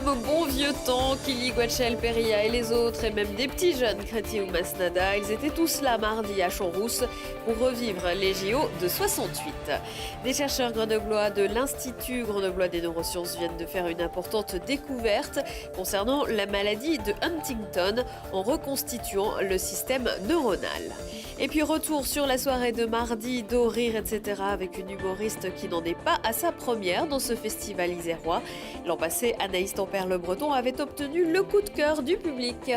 comme au bon vieux temps, Kili, Guachel, Peria et les autres, et même des petits jeunes, Créti ou Masnada, ils étaient tous là mardi à Champs-Rousse pour revivre les JO de 68. Des chercheurs grenoblois de l'Institut grenoblois des neurosciences viennent de faire une importante découverte concernant la maladie de Huntington en reconstituant le système neuronal. Et puis retour sur la soirée de mardi, d'eau, rire, etc. avec une humoriste qui n'en est pas à sa première dans ce festival isérois. L'an passé, Anaïs Tempère-Le-Breton avait obtenu le coup de cœur du public.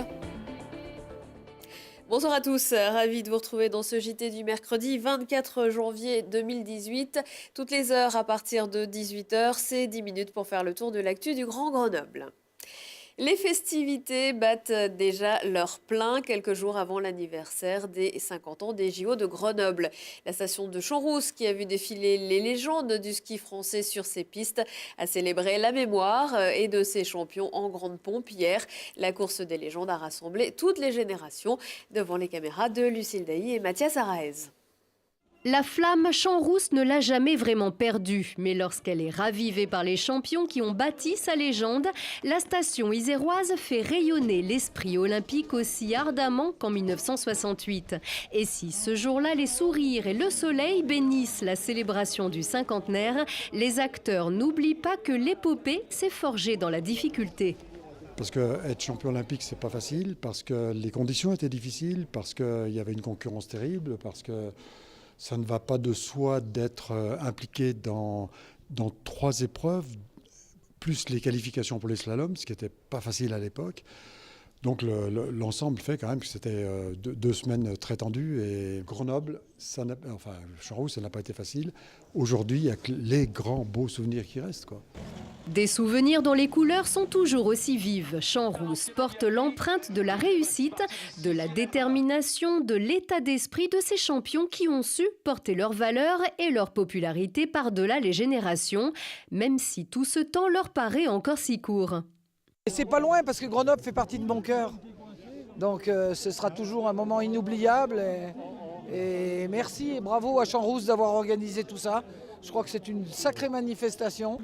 Bonsoir à tous, ravi de vous retrouver dans ce JT du mercredi 24 janvier 2018. Toutes les heures à partir de 18h, c'est 10 minutes pour faire le tour de l'actu du Grand Grenoble. Les festivités battent déjà leur plein quelques jours avant l'anniversaire des 50 ans des JO de Grenoble. La station de Champs-Rousse, qui a vu défiler les légendes du ski français sur ses pistes, a célébré la mémoire et de ses champions en grande pompe hier. La course des légendes a rassemblé toutes les générations devant les caméras de Lucille Dailly et Mathias Araez. La flamme Champs-Rousse ne l'a jamais vraiment perdue, mais lorsqu'elle est ravivée par les champions qui ont bâti sa légende, la station iséroise fait rayonner l'esprit olympique aussi ardemment qu'en 1968. Et si ce jour-là, les sourires et le soleil bénissent la célébration du cinquantenaire, les acteurs n'oublient pas que l'épopée s'est forgée dans la difficulté. Parce qu'être champion olympique, c'est pas facile, parce que les conditions étaient difficiles, parce qu'il y avait une concurrence terrible, parce que ça ne va pas de soi d'être impliqué dans 3 épreuves, plus les qualifications pour les slaloms, ce qui n'était pas facile à l'époque. Donc l'ensemble fait quand même que c'était 2 semaines très tendues. Et Grenoble, Champs-Rousse, ça n'a pas été facile. Aujourd'hui, il y a que les grands beaux souvenirs qui restent, quoi. Des souvenirs dont les couleurs sont toujours aussi vives. Champs-Rousse porte l'empreinte de la réussite, de la détermination, de l'état d'esprit de ces champions qui ont su porter leurs valeurs et leur popularité par-delà les générations, même si tout ce temps leur paraît encore si court. Et c'est pas loin parce que Grenoble fait partie de mon cœur. Donc ce sera toujours un moment inoubliable. Et merci et bravo à Champs-Rousse d'avoir organisé tout ça. Je crois que c'est une sacrée manifestation.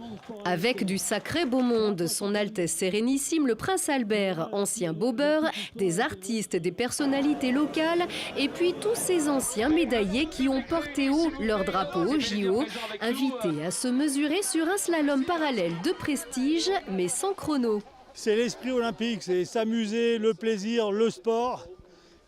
Avec du sacré beau monde, son Altesse Sérénissime, le Prince Albert, ancien bobeur, des artistes, des personnalités locales, et puis tous ces anciens médaillés qui ont porté haut leur drapeau au JO, invités à se mesurer sur un slalom parallèle de prestige, mais sans chrono. C'est l'esprit olympique, c'est s'amuser, le plaisir, le sport.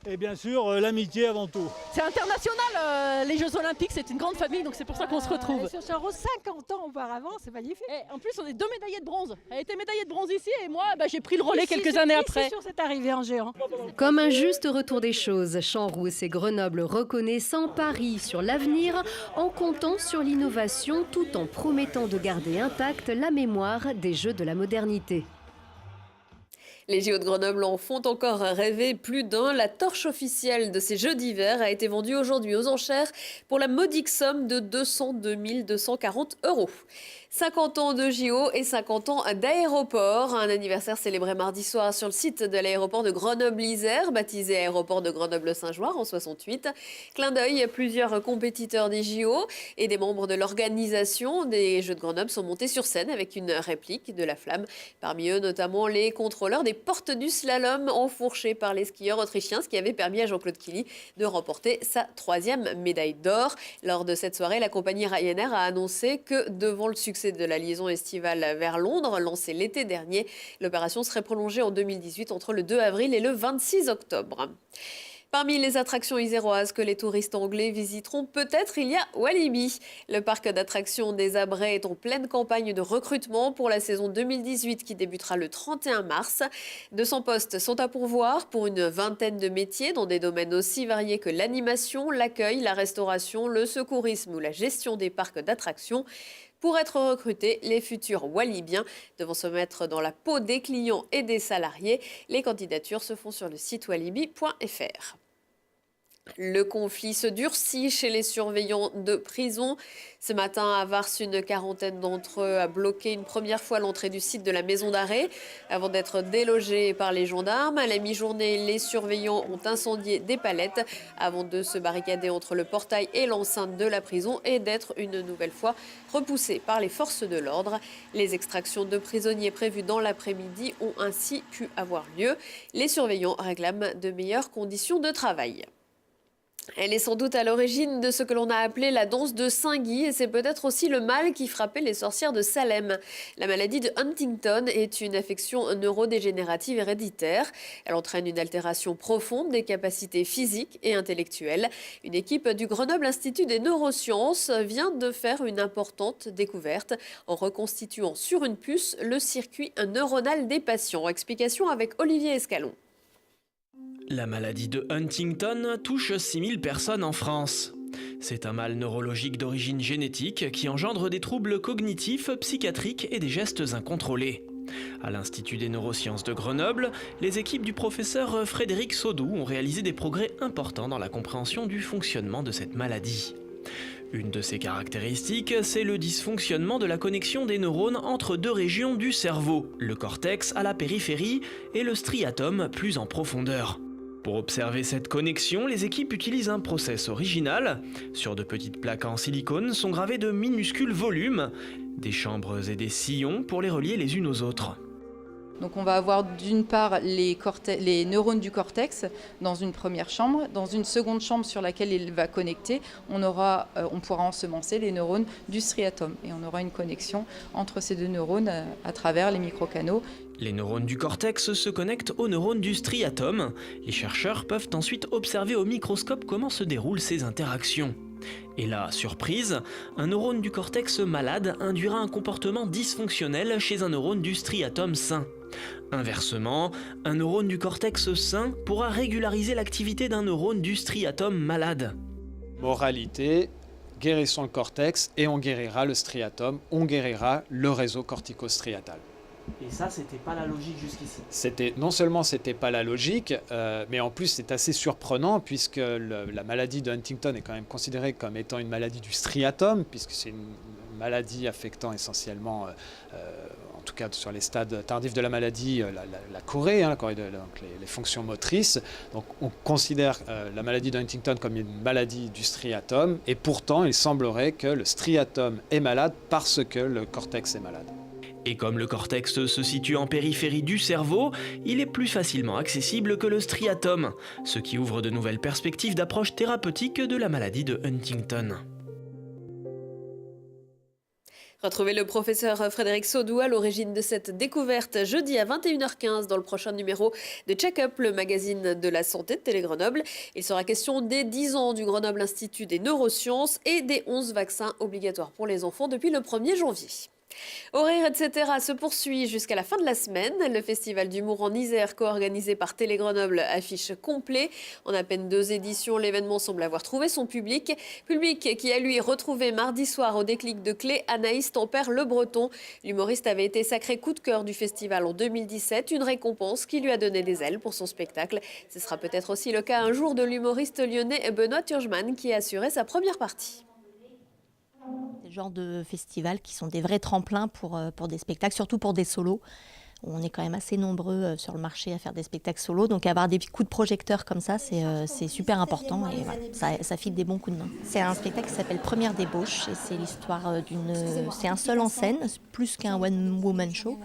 Et bien sûr, l'amitié avant tout. C'est international, les Jeux Olympiques, c'est une grande famille, donc c'est pour ça qu'on se retrouve. Sur Champs-Rousse, 50 ans auparavant, c'est magnifique. Et en plus, on est 2 médaillés de bronze. Elle était médaillée de bronze ici et moi, j'ai pris le relais quelques années après. Sur cette arrivée en géant. Comme un juste retour des choses, Champs-Rousse et Grenoble reconnaissant Paris sur l'avenir en comptant sur l'innovation tout en promettant de garder intacte la mémoire des Jeux de la modernité. Les JO de Grenoble en font encore rêver plus d'un. La torche officielle de ces Jeux d'hiver a été vendue aujourd'hui aux enchères pour la modique somme de 202 240 €. 50 ans de JO et 50 ans d'aéroport. Un anniversaire célébré mardi soir sur le site de l'aéroport de Grenoble-Isère, baptisé aéroport de Grenoble-Saint-Joire en 68. Clin d'œil, plusieurs compétiteurs des JO et des membres de l'organisation des Jeux de Grenoble sont montés sur scène avec une réplique de la flamme. Parmi eux, notamment les contrôleurs des portes du slalom enfourchés par les skieurs autrichiens, ce qui avait permis à Jean-Claude Killy de remporter sa 3e médaille d'or. Lors de cette soirée, la compagnie Ryanair a annoncé que devant le succès de la liaison estivale vers Londres, lancée l'été dernier, l'opération serait prolongée en 2018 entre le 2 avril et le 26 octobre. Parmi les attractions iséroises que les touristes anglais visiteront, peut-être il y a Walibi. Le parc d'attractions des Abrets est en pleine campagne de recrutement pour la saison 2018 qui débutera le 31 mars. 200 postes sont à pourvoir pour une vingtaine de métiers dans des domaines aussi variés que l'animation, l'accueil, la restauration, le secourisme ou la gestion des parcs d'attractions. Pour être recrutés, les futurs Walibiens devront se mettre dans la peau des clients et des salariés. Les candidatures se font sur le site walibi.fr. Le conflit se durcit chez les surveillants de prison. Ce matin, à Vars, une quarantaine d'entre eux a bloqué une première fois l'entrée du site de la maison d'arrêt avant d'être délogés par les gendarmes. À la mi-journée, les surveillants ont incendié des palettes avant de se barricader entre le portail et l'enceinte de la prison et d'être une nouvelle fois repoussés par les forces de l'ordre. Les extractions de prisonniers prévues dans l'après-midi ont ainsi pu avoir lieu. Les surveillants réclament de meilleures conditions de travail. Elle est sans doute à l'origine de ce que l'on a appelé la danse de Saint-Guy et c'est peut-être aussi le mal qui frappait les sorcières de Salem. La maladie de Huntington est une affection neurodégénérative héréditaire. Elle entraîne une altération profonde des capacités physiques et intellectuelles. Une équipe du Grenoble Institut des neurosciences vient de faire une importante découverte en reconstituant sur une puce le circuit neuronal des patients. Explication avec Olivier Escalon. La maladie de Huntington touche 6000 personnes en France. C'est un mal neurologique d'origine génétique qui engendre des troubles cognitifs, psychiatriques et des gestes incontrôlés. À l'Institut des neurosciences de Grenoble, les équipes du professeur Frédéric Saudou ont réalisé des progrès importants dans la compréhension du fonctionnement de cette maladie. Une de ses caractéristiques, c'est le dysfonctionnement de la connexion des neurones entre deux régions du cerveau, le cortex à la périphérie et le striatum plus en profondeur. Pour observer cette connexion, les équipes utilisent un process original. Sur de petites plaques en silicone sont gravés de minuscules volumes, des chambres et des sillons pour les relier les unes aux autres. Donc on va avoir d'une part les neurones du cortex dans une première chambre. Dans une seconde chambre sur laquelle il va connecter, on pourra ensemencer les neurones du striatum. Et on aura une connexion entre ces deux neurones à travers les microcanaux. Les neurones du cortex se connectent aux neurones du striatum. Les chercheurs peuvent ensuite observer au microscope comment se déroulent ces interactions. Et là, surprise, un neurone du cortex malade induira un comportement dysfonctionnel chez un neurone du striatum sain. Inversement, un neurone du cortex sain pourra régulariser l'activité d'un neurone du striatum malade. Moralité, guérissons le cortex et on guérira le striatum, on guérira le réseau cortico-striatal. Et ça, c'était pas la logique jusqu'ici. Non seulement c'était pas la logique, mais en plus c'est assez surprenant puisque la maladie de Huntington est quand même considérée comme étant une maladie du striatum, puisque c'est une maladie affectant essentiellement, en tout cas sur les stades tardifs de la maladie, la chorée, donc les fonctions motrices. Donc on considère la maladie de Huntington comme une maladie du striatum, et pourtant il semblerait que le striatum est malade parce que le cortex est malade. Et comme le cortex se situe en périphérie du cerveau, il est plus facilement accessible que le striatum, ce qui ouvre de nouvelles perspectives d'approche thérapeutique de la maladie de Huntington. Retrouvez le professeur Frédéric Saudou à l'origine de cette découverte jeudi à 21h15 dans le prochain numéro de Check-up, le magazine de la santé de Télé Grenoble. Il sera question des 10 ans du Grenoble Institut des neurosciences et des 11 vaccins obligatoires pour les enfants depuis le 1er janvier. Horaires, etc. se poursuit jusqu'à la fin de la semaine. Le festival d'humour en Isère, co-organisé par Télé Grenoble, affiche complet. En à peine 2 éditions, l'événement semble avoir trouvé son public. Public qui a lui retrouvé mardi soir au déclic de clé Anaïs Tempère-Le Breton. L'humoriste avait été sacré coup de cœur du festival en 2017, une récompense qui lui a donné des ailes pour son spectacle. Ce sera peut-être aussi le cas un jour de l'humoriste lyonnais Benoît Turgeman qui a assuré sa première partie. Des genres de festivals qui sont des vrais tremplins pour des spectacles, surtout pour des solos. On est quand même assez nombreux sur le marché à faire des spectacles solos, donc avoir des coups de projecteur comme ça, c'est super important et voilà, ça file des bons coups de main. C'est un spectacle qui s'appelle Première débauche et c'est l'histoire c'est un seul en scène, plus qu'un one-woman show.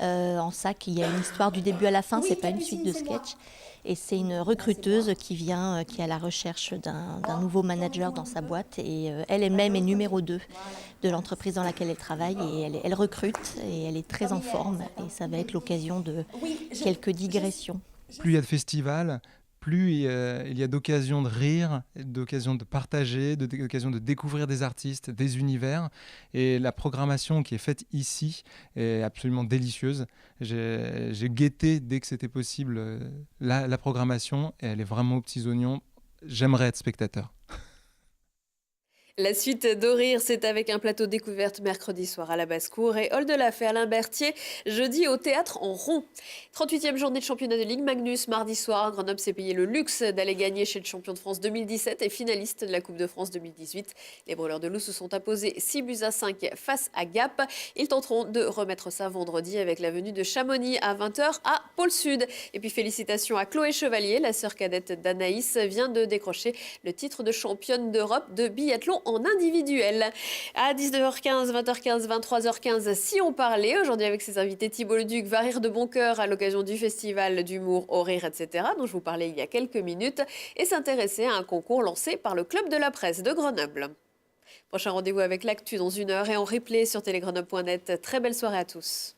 En ça qu'il y a une histoire du début à la fin, c'est pas une suite de sketchs. Et c'est une recruteuse qui est à la recherche d'un nouveau manager dans sa boîte. Et elle-même est numéro 2 de l'entreprise dans laquelle elle travaille. Et elle recrute et elle est très en forme. Et ça va être l'occasion de quelques digressions. Plus il y a de festivals, plus il y a d'occasions de rire, d'occasions de partager, d'occasions de découvrir des artistes, des univers. Et la programmation qui est faite ici est absolument délicieuse. J'ai guetté dès que c'était possible la programmation et elle est vraiment aux petits oignons. J'aimerais être spectateur. La suite d'Orir, c'est avec un plateau découverte mercredi soir à la Basse-Cour et Hall de la Fée Alain Berthier, jeudi au Théâtre en Rond. 38e journée de championnat de Ligue Magnus. Mardi soir, Grenoble s'est payé le luxe d'aller gagner chez le champion de France 2017 et finaliste de la Coupe de France 2018. Les Brûleurs de Loup se sont imposés 6-5 face à Gap. Ils tenteront de remettre ça vendredi avec la venue de Chamonix à 20h à Pôle Sud. Et puis félicitations à Chloé Chevalier, la sœur cadette d'Anaïs, vient de décrocher le titre de championne d'Europe de biathlon en individuel. À 19h15, 20h15, 23h15, si on parlait, aujourd'hui avec ses invités, Thibault Leduc va rire de bon cœur à l'occasion du festival d'humour Orir, etc., dont je vous parlais il y a quelques minutes, et s'intéresser à un concours lancé par le Club de la Presse de Grenoble. Prochain rendez-vous avec l'actu dans 1 heure et en replay sur télégrenoble.net. Très belle soirée à tous.